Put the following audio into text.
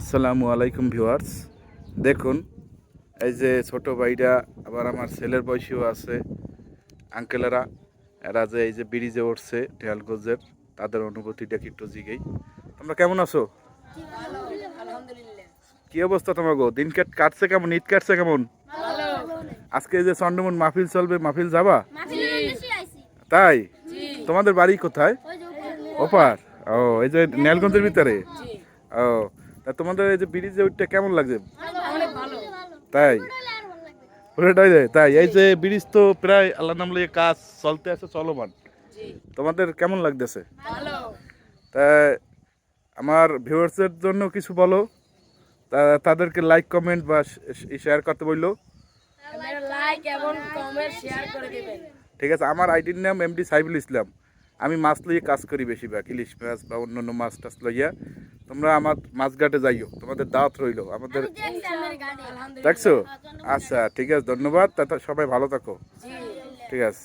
আসসালামু আলাইকুম ভিউয়ার্স। দেখুন, এই যে ছোট ভাইরা, আবার আমার ছেলের বয়সীও আছে আঙ্কেলেরা, এরা যে এই যে ব্রিজে উঠছে ঢেলগঞ্জের, তাদের অনুভূতিটা কি একটু জিগেই। তোমরা কেমন আছো? ভালো আলহামদুলিল্লাহ। কি অবস্থা তোমার গো? দিন কাটছে কেমন? ঈদ কাটছে কেমন? ভালো। আজকে এই যে চন্ডমন মাহফিল চলবে, মাহফিল যাবা? জি তাই? জি তোমাদের বাড়ি কোথায়? ওপার? ও, এই যে নেলগঞ্জের ভিতরে? জি ও, তা তোমাদের এই যে ব্রিজে উঠতে কেমন লাগছে? অনেক ভালো। তাই? পুরোটাই যায় তাই? এই যে ব্রিজ তো প্রায় আল্লাহ নাম লিয়ে কাজ চলতে আছে, চলমান। জি তোমাদের কেমন লাগতেছে? ভালো। তা আমার ভিউয়ার্সের জন্য কিছু বলো, তাদেরকে লাইক কমেন্ট বা শেয়ার করতে বললো। আপনারা লাইক এবং কমেন্ট শেয়ার করে দিবেন। ঠিক আছে, আমার আইডির নাম এমডি সাইফুল ইসলাম। আমি মাছ লইয়ে কাজ করি বেশিরভাগ, ইলিশ মাছ বা অন্যান্য মাছ টাছ লইয়া। তোমরা আমার মাছঘাটে যাইও, তোমাদের দাওয়াত রইলো আমাদের। আলহামদুলিল্লাহ। দেখছো? আচ্ছা, ঠিক আছে, ধন্যবাদ। তা সবাই ভালো থাকো। জি ঠিক আছে।